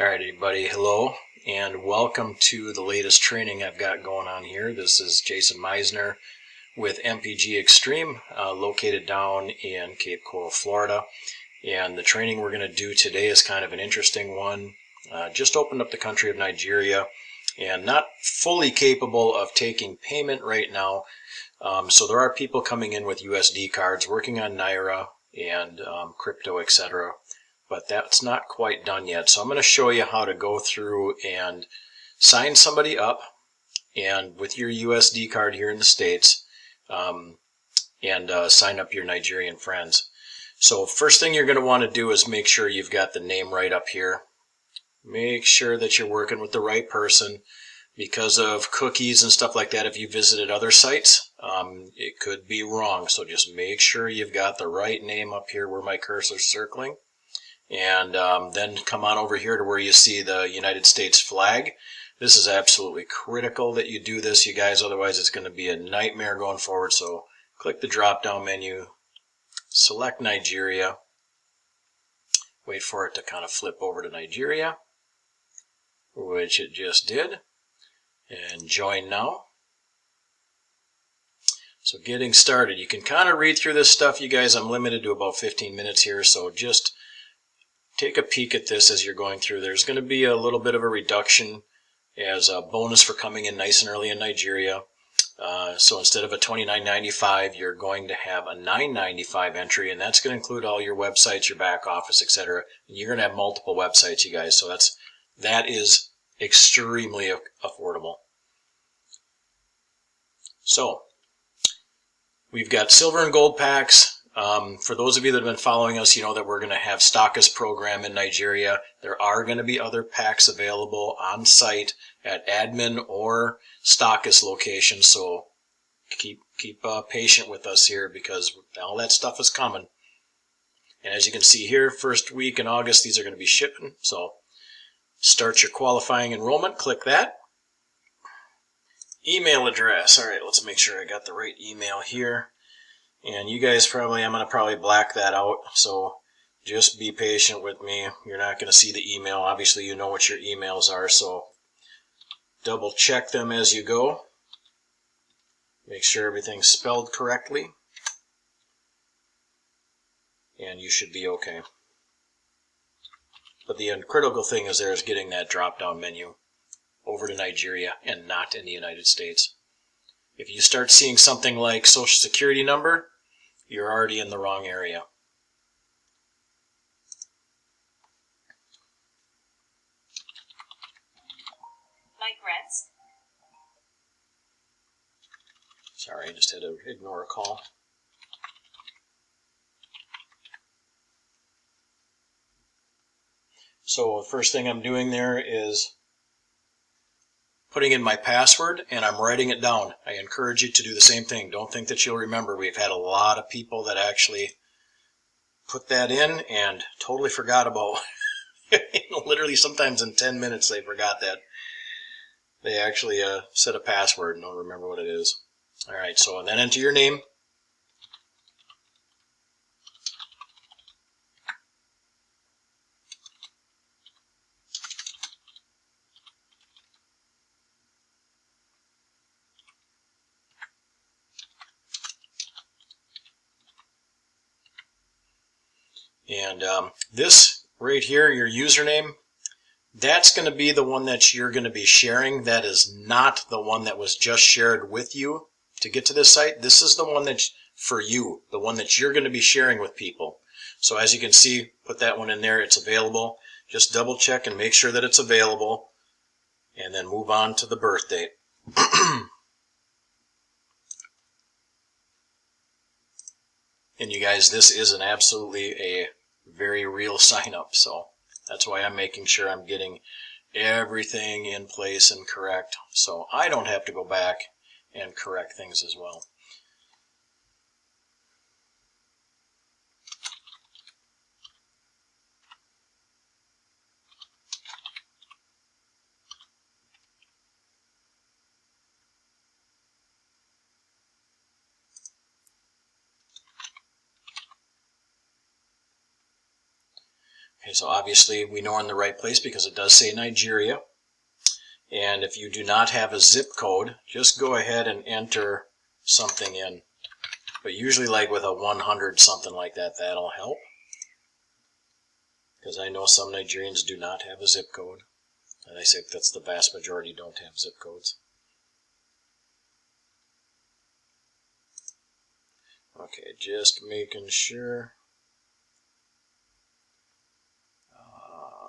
Alright everybody, hello and welcome to the latest training I've got going on here. This is Jason Meisner with MPGXtreme, located down in Cape Coral, Florida. And the training we're going to do today is kind of an interesting one. Just opened up the country of Nigeria and not fully capable of taking payment right now. So there are people coming in with USD cards, working on Naira and crypto, etc. But that's not quite done yet. So I'm going to show you how to go through and sign somebody up and with your USD card here in the States and sign up your Nigerian friends. So first thing you're going to want to do is make sure you've got the name right up here. Make sure that you're working with the right person. Because of cookies and stuff like that, if you visited other sites, it could be wrong. So just make sure you've got the right name up here where my cursor's circling. And then come on over here to where you see the United States flag. This is absolutely critical that you do this, you guys, otherwise it's going to be a nightmare going forward. So click the drop down menu, select Nigeria, wait for it to kind of flip over to Nigeria, which it just did, and join now. So getting started, you can kind of read through this stuff, you guys. I'm limited to about 15 minutes here, so just take a peek at this as you're going through. There's going to be a little bit of a reduction as a bonus for coming in nice and early in Nigeria. So instead of a $29.95, you're going to have a $9.95 entry, and that's going to include all your websites, your back office, etc. And you're going to have multiple websites, you guys. So that is extremely affordable. So we've got silver and gold packs. For those of you that have been following us, you know that we're going to have Stockist program in Nigeria. There are going to be other packs available on site at admin or Stockist locations. So keep patient with us here because all that stuff is coming. And as you can see here, first week in August, these are going to be shipping. So start your qualifying enrollment. Click that. Email address. All right, let's make sure I got the right email here. And you guys I'm going to probably black that out, so just be patient with me. You're not going to see the email. Obviously, you know what your emails are, so double check them as you go. Make sure everything's spelled correctly, and you should be okay. But the critical thing is getting that drop-down menu over to Nigeria and not in the United States. If you start seeing something like Social Security number, you're already in the wrong area. Mike Retz. Sorry, I just had to ignore a call. So the first thing I'm doing there is putting in my password, and I'm writing it down. I encourage you to do the same thing. Don't think that you'll remember. We've had a lot of people that actually put that in and totally forgot about literally sometimes in 10 minutes they forgot that. They actually set a password and don't remember what it is. Alright, so then enter your name. And this right here, your username, that's going to be the one that you're going to be sharing. That is not the one that was just shared with you to get to this site. This is the one that's for you, the one that you're going to be sharing with people. So as you can see, put that one in there. It's available. Just double check and make sure that it's available, and then move on to the birth date. And you guys, this is absolutely a very real sign up, so that's why I'm making sure I'm getting everything in place and correct, so I don't have to go back and correct things as well. Okay, so obviously we know we're in the right place because it does say Nigeria. And if you do not have a zip code, just go ahead and enter something in. But usually like with a 100, something like that, that'll help. Because I know some Nigerians do not have a zip code. And I say that's the vast majority don't have zip codes. Okay, just making sure.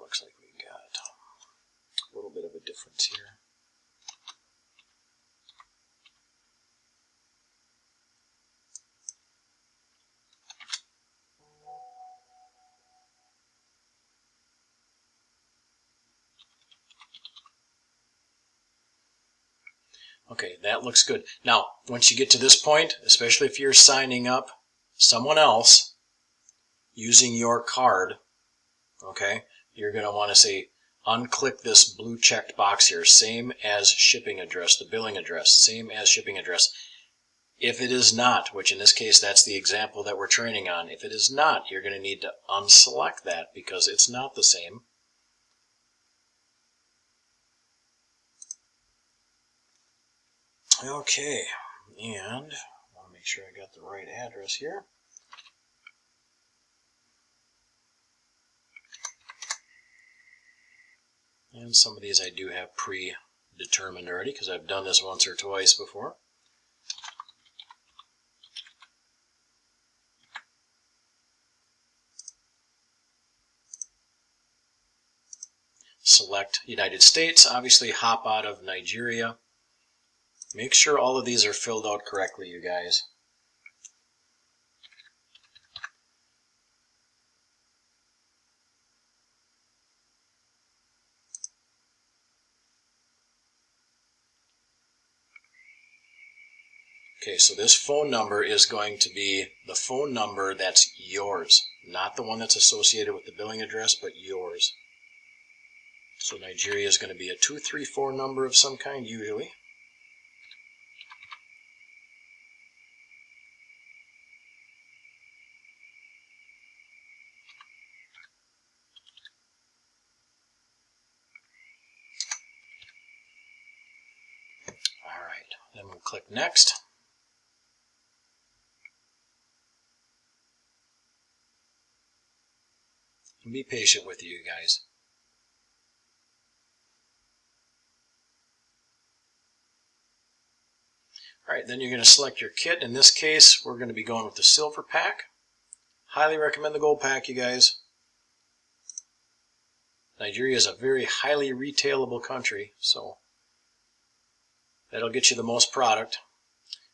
Looks like we got a little bit of a difference here. Okay, that looks good. Now, once you get to this point, especially if you're signing up someone else using your card, okay, you're going to want to say, unclick this blue checked box here, same as shipping address, the billing address, same as shipping address. If it is not, which in this case that's the example that we're training on, if it is not, you're going to need to unselect that because it's not the same. Okay, and I want to make sure I got the right address here. And some of these I do have predetermined already because I've done this once or twice before. Select United States, obviously hop out of Nigeria. Make sure all of these are filled out correctly, you guys. Okay, so this phone number is going to be the phone number that's yours, not the one that's associated with the billing address, but yours. So Nigeria is going to be a 234 number of some kind, usually. All right, then we'll click Next. And be patient with you guys. All right, then you're going to select your kit. In this case, we're going to be going with the silver pack. Highly recommend the gold pack, you guys. Nigeria is a very highly retailable country, so that'll get you the most product.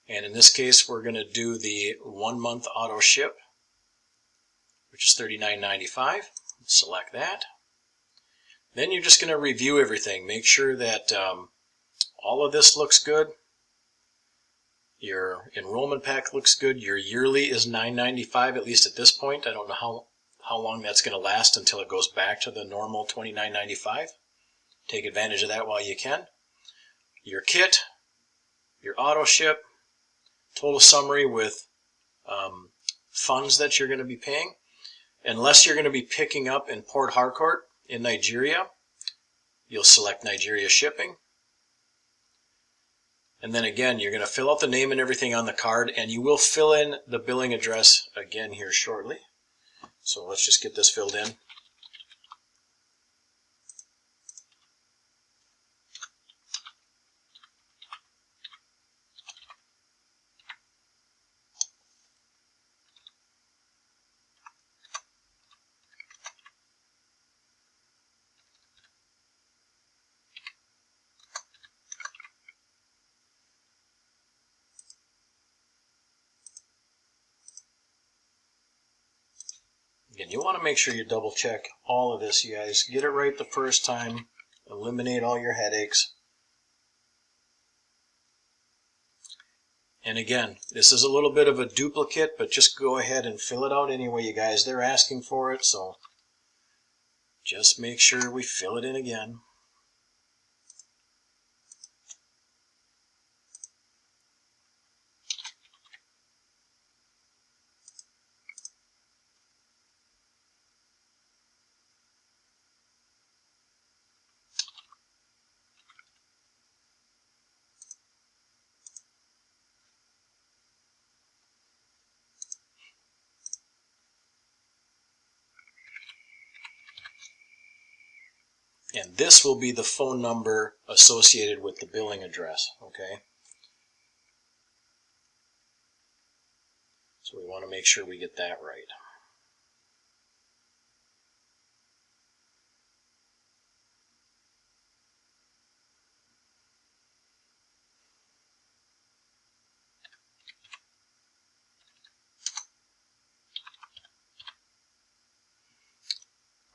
And in this case, we're going to do the 1 month auto ship, which is $39.95. Select that. Then you're just going to review everything. Make sure that all of this looks good. Your enrollment pack looks good. Your yearly is $9.95, at least at this point. I don't know how long that's going to last until it goes back to the normal $29.95. Take advantage of that while you can. Your kit, your auto ship, total summary with funds that you're going to be paying. Unless you're going to be picking up in Port Harcourt in Nigeria, you'll select Nigeria shipping. And then again, you're going to fill out the name and everything on the card, and you will fill in the billing address again here shortly. So let's just get this filled in. Again, you want to make sure you double check all of this, you guys. Get it right the first time. Eliminate all your headaches. And again, this is a little bit of a duplicate, but just go ahead and fill it out anyway, you guys. They're asking for it, so just make sure we fill it in again. And this will be the phone number associated with the billing address, okay? So we want to make sure we get that right.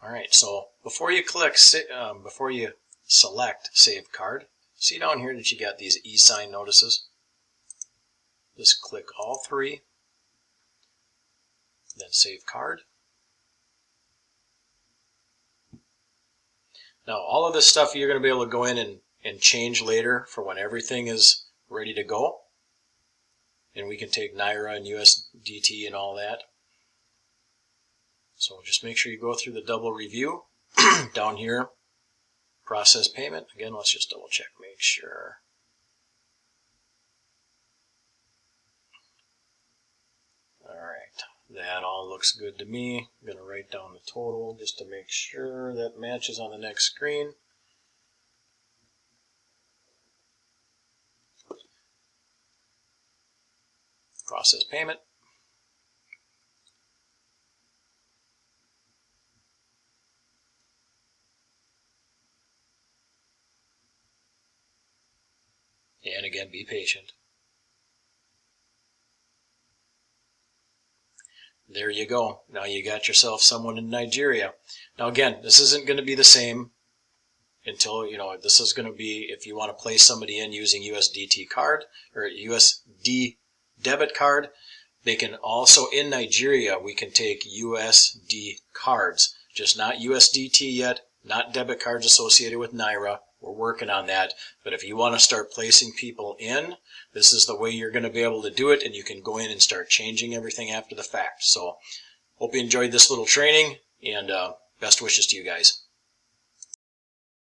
All right, so before you select Save Card, see down here that you got these e-sign notices? Just click all three, then Save Card. Now, all of this stuff you're going to be able to go in and change later for when everything is ready to go. And we can take Naira and USDT and all that. So just make sure you go through the double review. Down here, process payment. Again, let's just double check, make sure. All right, that all looks good to me. I'm going to write down the total just to make sure that matches on the next screen. Process payment. And again, be patient. There you go. Now you got yourself someone in Nigeria. Now again, this isn't going to be the same until, this is going to be if you want to place somebody in using USDT card or USD debit card. They can also, in Nigeria, we can take USD cards, just not USDT yet, not debit cards associated with Naira. We're working on that. But if you want to start placing people in, this is the way you're going to be able to do it, and you can go in and start changing everything after the fact. So hope you enjoyed this little training, and best wishes to you guys.